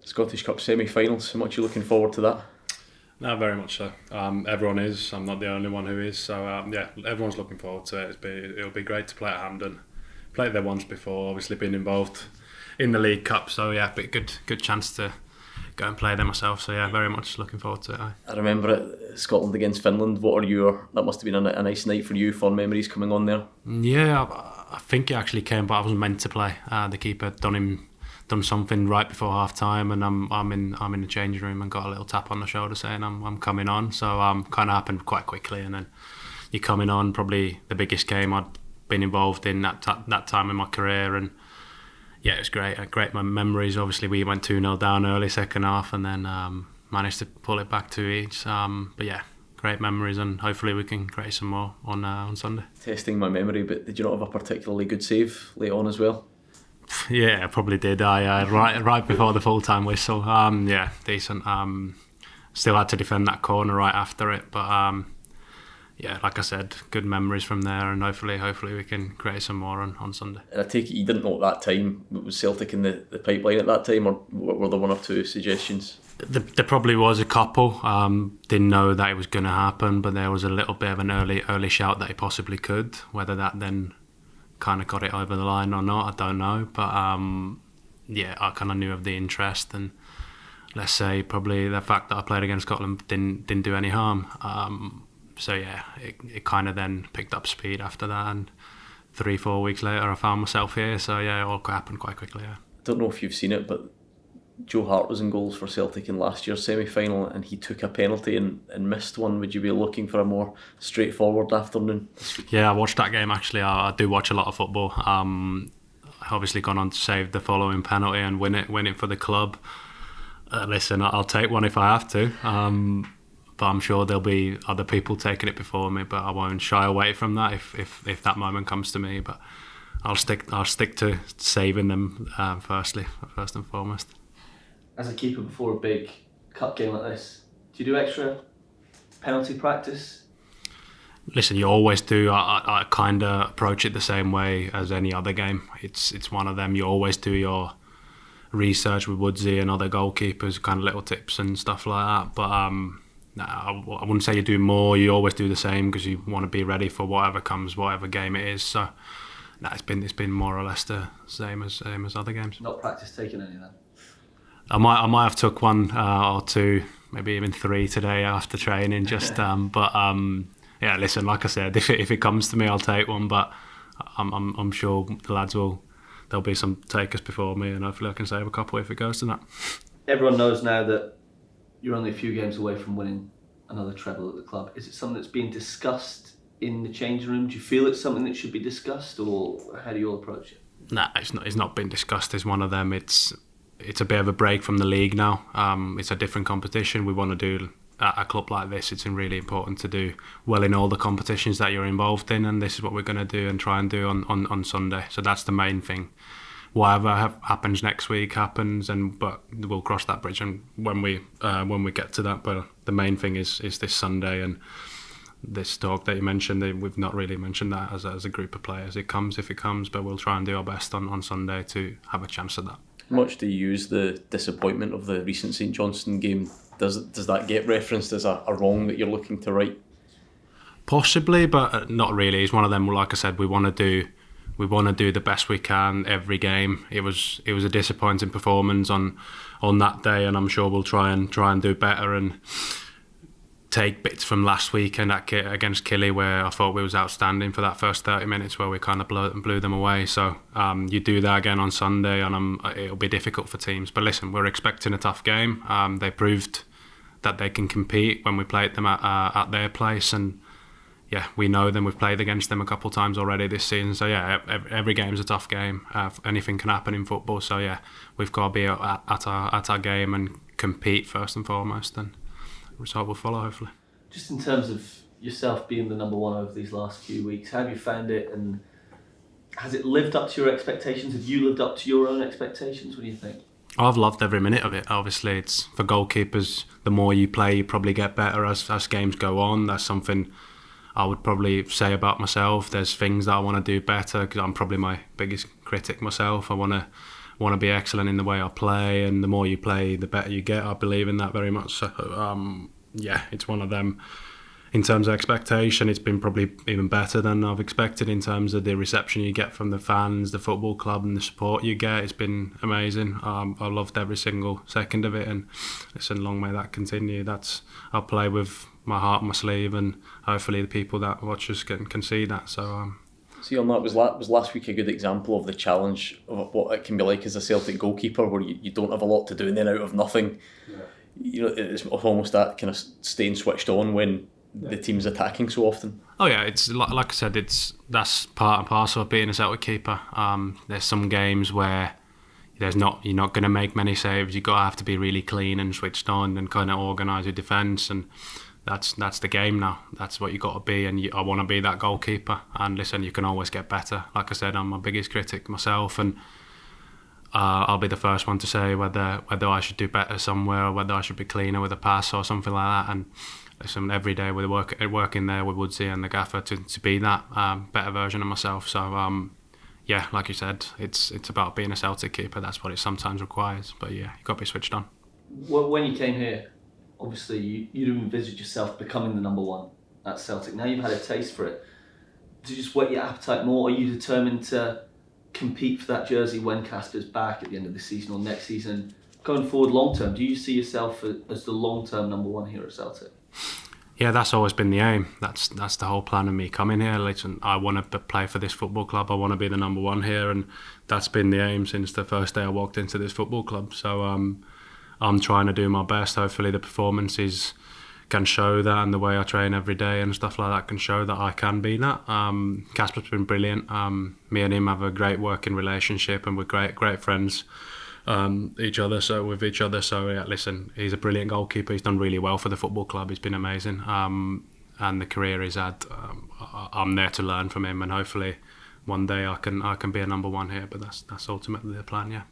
Scottish Cup semi-finals, how much are you looking forward to that? No, very much so. Everyone is. I'm not the only one who is. So yeah, everyone's looking forward to it. It'll be great to play at Hampden. Played there once before, obviously been involved in the League Cup. So yeah, but good chance to go and play there myself. So yeah, very much looking forward to it. I remember it, Scotland against Finland. That must have been a nice night for you, fond memories coming on there. Yeah, I think it actually came, but I wasn't meant to play. The keeper done something right before half time, and I'm in the changing room and got a little tap on the shoulder saying I'm coming on. So kind of happened quite quickly, and then you're coming on. Probably the biggest game I'd been involved in that time in my career, and yeah, it was great. Great memories. Obviously, we went 2-0 down early second half, and then managed to pull it back 2 each. But yeah, great memories, and hopefully we can create some more on Sunday. Testing my memory, but did you not have a particularly good save late on as well? Yeah, I probably did. Right before the full-time whistle. Yeah, decent. Still had to defend that corner right after it, but yeah, like I said, good memories from there, and hopefully we can create some more on Sunday. And I take it you didn't know at that time, was Celtic in the pipeline at that time, or were there one or two suggestions? There probably was a couple. Didn't know that it was going to happen, but there was a little bit of an early shout that he possibly could. Whether that then kind of got it over the line or not, I don't know. But yeah, I kind of knew of the interest, and let's say probably the fact that I played against Scotland didn't do any harm. So yeah, it kind of then picked up speed after that, and 3-4 weeks later I found myself here. So yeah, it all happened quite quickly. Yeah. I don't know if you've seen it, but Joe Hart was in goals for Celtic in last year's semi-final, and he took a penalty and missed one. Would you be looking for a more straightforward afternoon? Yeah, I watched that game actually. I do watch a lot of football. Obviously gone on to save the following penalty and win it for the club. Listen, I'll take one if I have to. But I'm sure there'll be other people taking it before me, but I won't shy away from that if that moment comes to me. But I'll stick to saving them first and foremost. As a keeper before a big cup game like this, do you do extra penalty practice? Listen, you always do. I kind of approach it the same way as any other game. It's one of them. You always do your research with Woodsy and other goalkeepers, kind of little tips and stuff like that. But I wouldn't say you do more. You always do the same because you want to be ready for whatever comes, whatever game it is. So it's been more or less the same as other games. Not practice taking any then? I might have took one or two, maybe even 3 today after training. Just yeah. Listen, like I said, if it comes to me, I'll take one. But I'm sure the lads there'll be some takers before me, and hopefully I can save a couple if it goes to that. Everyone knows now that you're only a few games away from winning another treble at the club. Is it something that's being discussed in the changing room? Do you feel it's something that should be discussed, or how do you all approach it? Nah, it's not been discussed. It's one of them. It's a bit of a break from the league now. It's a different competition. We want to do at a club like this. It's really important to do well in all the competitions that you're involved in, and this is what we're going to do and try and do on Sunday. So that's the main thing. Whatever happens next week happens, but we'll cross that bridge and when we get to that. But the main thing is this Sunday, and this talk that you mentioned. We've not really mentioned that as a group of players. It comes if it comes, but we'll try and do our best on Sunday to have a chance at that. How much do you use the disappointment of the recent St Johnstone game? Does that get referenced as a wrong that you're looking to right? Possibly, but not really. It's one of them. Like I said, we want to do the best we can every game. It was a disappointing performance on that day, and I'm sure we'll try and do better and take bits from last weekend against Killy, where I thought we was outstanding for that first 30 minutes where we kind of blew them away. So you do that again on Sunday, and it'll be difficult for teams. But listen, we're expecting a tough game. They proved that they can compete when we played them at their place, and yeah, we know them. We've played against them a couple of times already this season. So yeah, every game's a tough game. Anything can happen in football. So yeah, we've got to be at our game and compete first and foremost, and the result will follow hopefully. Just in terms of yourself being the number one over these last few weeks, how have you found it, and has it lived up to your expectations? Have you lived up to your own expectations? What do you think? I've loved every minute of it. Obviously, it's for goalkeepers. The more you play, you probably get better as games go on. That's something I would probably say about myself. There's things that I want to do better because I'm probably my biggest critic myself. I want want to be excellent in the way I play, and the more you play, the better you get. I believe in that very much. So yeah, it's one of them. In terms of expectation, it's been probably even better than I've expected in terms of the reception you get from the fans, the football club, and the support you get. It's been amazing. I loved every single second of it, and listen, long may that continue. I'll play with my heart on my sleeve, and hopefully the people that watch us can see that. So. See, on that, was last week a good example of the challenge of what it can be like as a Celtic goalkeeper, where you don't have a lot to do, and then out of nothing, it's almost that kind of staying switched on when the team's attacking so often. Oh yeah, it's like I said, that's part and parcel of being a Celtic keeper. There's some games where you're not going to make many saves. You've got to have to be really clean and switched on and kind of organise your defence, and that's the game now. That's what you got to be, and I want to be that goalkeeper. And listen, you can always get better. Like I said, I'm my biggest critic myself, and I'll be the first one to say whether I should do better somewhere, or whether I should be cleaner with a pass or something like that. And listen, every day we're working there with Woodsy and the gaffer to be that better version of myself. So yeah, like you said, it's about being a Celtic keeper. That's what it sometimes requires. But yeah, you've got to be switched on. Well, when you came here, obviously you didn't envisage yourself becoming the number one at Celtic. Now you've had a taste for it. Does it just whet your appetite more? Are you determined to compete for that jersey when Kasper's back at the end of the season or next season? Going forward long term, do you see yourself as the long term number one here at Celtic? Yeah, that's always been the aim. That's the whole plan of me coming here. Listen, I want to play for this football club. I want to be the number one here, and that's been the aim since the first day I walked into this football club. So I'm trying to do my best. Hopefully the performances can show that, and the way I train every day and stuff like that can show that I can be that. Kasper's been brilliant. Me and him have a great working relationship, and we're great friends with each other. So yeah, listen, he's a brilliant goalkeeper. He's done really well for the football club. He's been amazing, and the career he's had. I'm there to learn from him, and hopefully one day I can be a number one here. But that's ultimately the plan. Yeah.